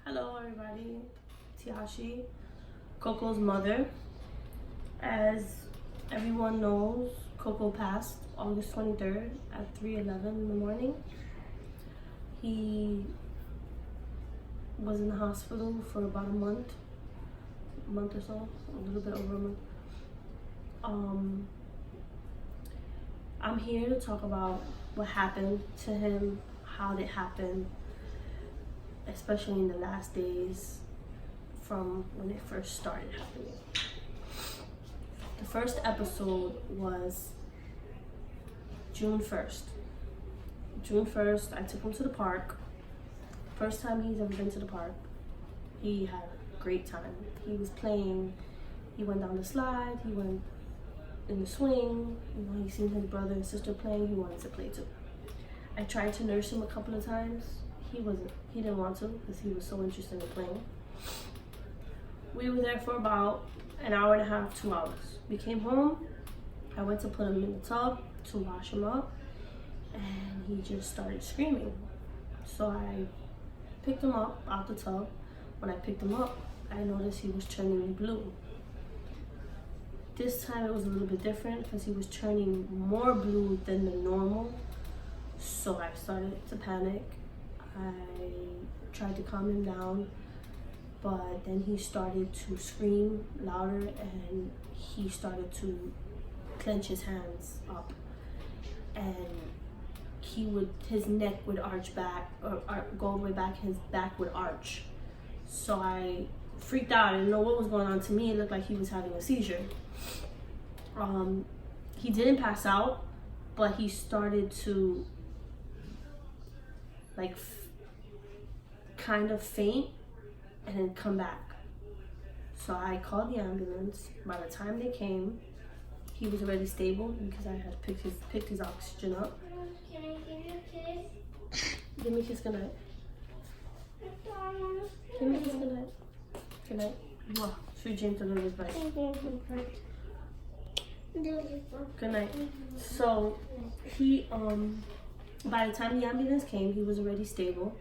Hello everybody, Tiashi, Coco's mother. As everyone knows, Coco passed August 23rd at 3:11 in the morning. He was in the hospital for about a month or so, a little bit over a month. I'm here to talk about what happened to him, how it happened, especially in the last days from when it first started happening. The first episode was June 1st. June 1st, I took him to the park. First time he's ever been to the park. He had a great time. He was playing, he went down the slide, he went in the swing, he seen his brother and sister playing, he wanted to play too. I tried to nurse him a couple of times. He didn't want to because he was so interested in playing. We were there for about an hour and a half, 2 hours. We came home, I went to put him in the tub to wash him up, and he just started screaming. So I picked him up out the tub. When I picked him up, I noticed he was turning blue. This time it was a little bit different because he was turning more blue than the normal. So I started to panic. I tried to calm him down, but then he started to scream louder and he started to clench his hands up, and his neck would arch back, or go all the way back, his back would arch. So I freaked out. I didn't know what was going on. To me, it looked like he was having a seizure. He didn't pass out, but he started to kind of faint and then come back. So I called the ambulance. By the time they came, he was already stable because I had picked his oxygen up. Can I give you a kiss? Give me a kiss, good night. Give me a kiss, good night. Good night. Mwah. Sweet dreams of Lily's bite. Good night. So he, by the time the ambulance came, he was already stable,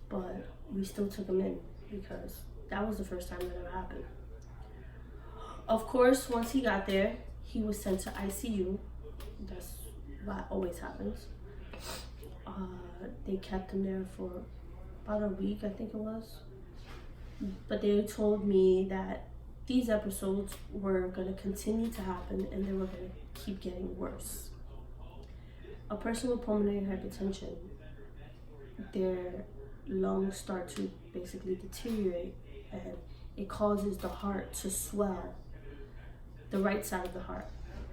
but we still took him in because that was the first time that ever happened. Of course, once he got there, he was sent to ICU. That's what always happens. They kept him there for about a week, I think it was. But they told me that these episodes were going to continue to happen and they were going to keep getting worse. A person with pulmonary hypertension, their lungs start to basically deteriorate, and it causes the heart to swell, the right side of the heart.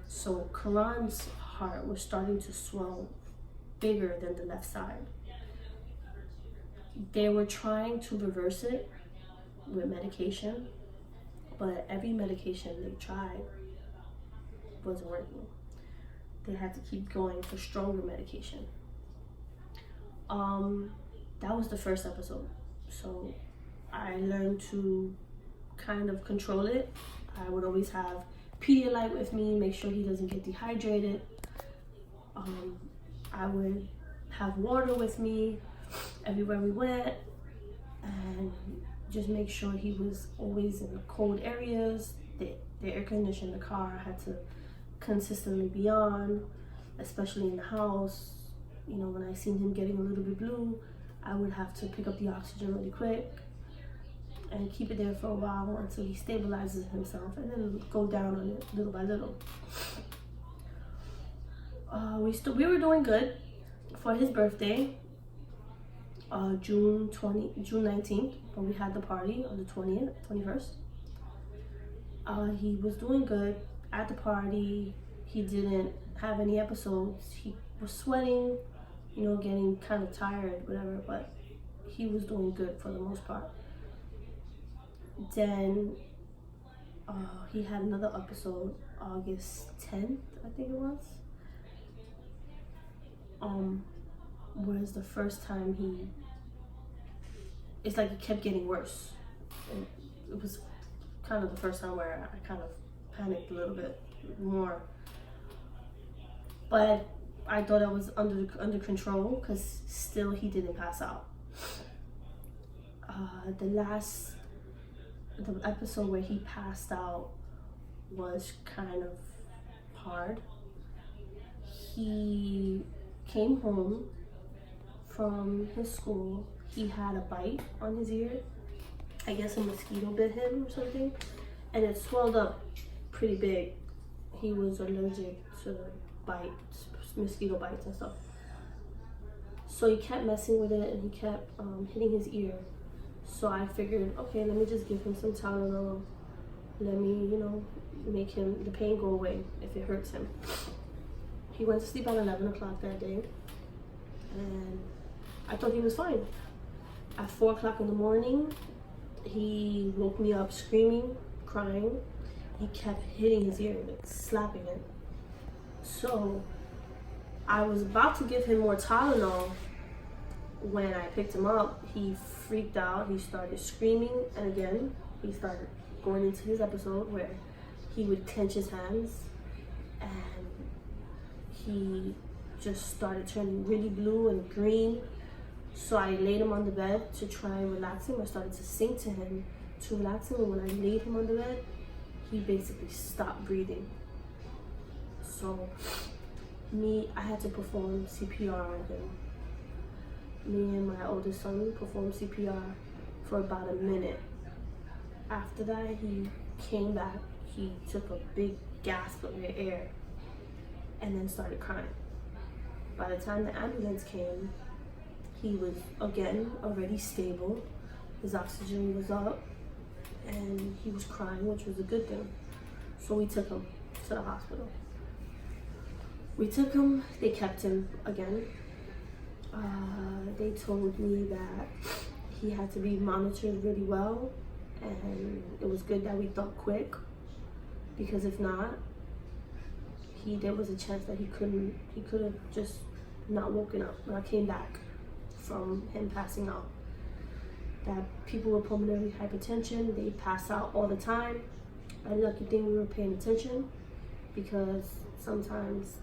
So Karan's heart was starting to swell bigger than the left side. They were trying to reverse it with medication, but every medication they tried wasn't working. They had to keep going for stronger medication. That was the first episode. So I learned to kind of control it. I would always have Pedialyte with me, make sure he doesn't get dehydrated. I would have water with me everywhere we went, and just make sure he was always in cold areas. The air conditioner in the car had to consistently be on, especially in the house. When I seen him getting a little bit blue, I would have to pick up the oxygen really quick and keep it there for a while until he stabilizes himself, and then go down on it little by little. We were doing good for his birthday, June 19th, when we had the party on the 21st. He was doing good at the party. He didn't have any episodes. He was sweating, getting kind of tired, whatever, but he was doing good for the most part. Then he had another episode August 10th, I think it was. Whereas the first time it's like it kept getting worse. And it was kind of the first time where I kind of panicked a little bit more. But I thought I was under control because still he didn't pass out. The episode where he passed out was kind of hard. He came home from his school. He had a bite on his ear. I guess a mosquito bit him or something, and it swelled up pretty big. He was allergic to bites, mosquito bites and stuff. So he kept messing with it, and he kept hitting his ear. So I figured, okay, let me just give him some Tylenol. Let me, make the pain go away if it hurts him. He went to sleep at 11 o'clock that day, and I thought he was fine. At 4 o'clock in the morning, he woke me up screaming, crying. He kept hitting his ear, like slapping it. So I was about to give him more Tylenol when I picked him up. He freaked out. He started screaming, and again, he started going into his episode where he would clench his hands, and he just started turning really blue and green. So I laid him on the bed to try and relax him. I started to sing to him to relax him, and when I laid him on the bed, he basically stopped breathing. So I had to perform CPR on him. Me and my oldest son performed CPR for about a minute. After that, he came back. He took a big gasp of air and then started crying. By the time the ambulance came, he was again already stable. His oxygen was up and he was crying, which was a good thing. So we took him to the hospital. They kept him again. They told me that he had to be monitored really well, and it was good that we thought quick, because if not, there was a chance that he could have just not woken up when I came back from him passing out. That people with pulmonary hypertension, they pass out all the time. A lucky thing we were paying attention, because sometimes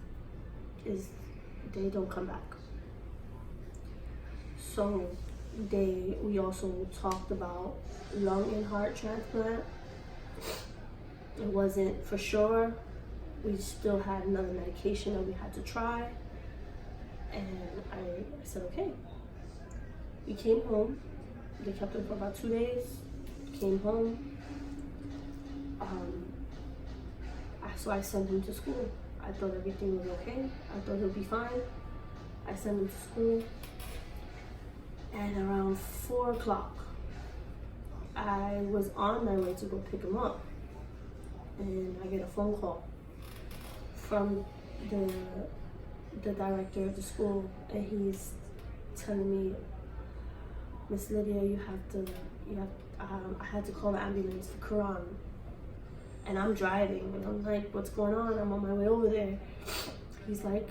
they don't come back. So we also talked about lung and heart transplant. It wasn't for sure. We still had another medication that we had to try. And I said, okay. We came home. They kept him for about 2 days. Came home. So I sent him to school. I thought everything was okay. I thought he'll be fine. I sent him to school. And around 4 o'clock, I was on my way to go pick him up. And I get a phone call from the director of the school, and he's telling me, Miss Lydia, I had to call the ambulance for Quran. And I'm driving, and I'm like, what's going on? I'm on my way over there. He's like,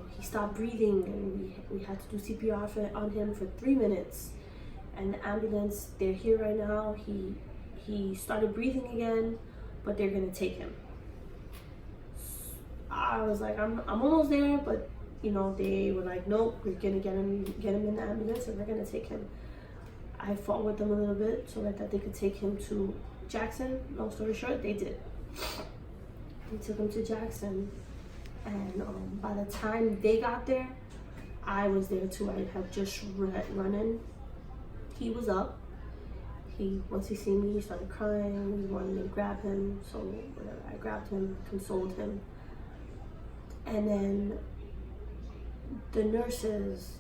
he stopped breathing, and we had to do CPR on him for 3 minutes. And the ambulance, they're here right now. He started breathing again, but they're gonna take him. I was like, I'm almost there, but they were like, nope, we're gonna get him in the ambulance, and we're gonna take him. I fought with them a little bit so that they could take him to Jackson. Long story short, they did. They took him to Jackson, and by the time they got there, I was there too. I had just run in. He was up. Once he seen me, he started crying. We wanted to grab him, so whatever. I grabbed him, consoled him, and then the nurses,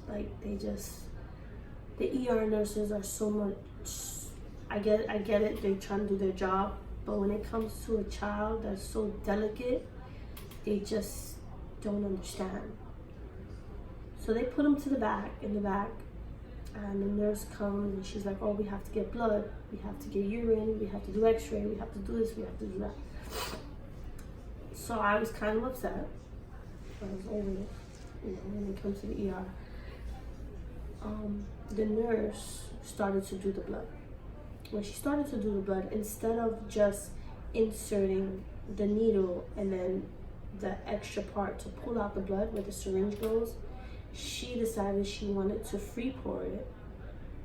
the ER nurses are so much. I get it. They're trying to do their job, but when it comes to a child that's so delicate, they just don't understand. So they put him in the back, and the nurse comes and she's like, oh, we have to get blood, we have to get urine, we have to do x-ray, we have to do this, we have to do that. So I was kind of upset. I was over it, when it comes to the ER. The nurse started to do the blood. When she started to do the blood, instead of just inserting the needle and then the extra part to pull out the blood where the syringe goes, she decided she wanted to free pour it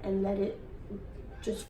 and let it just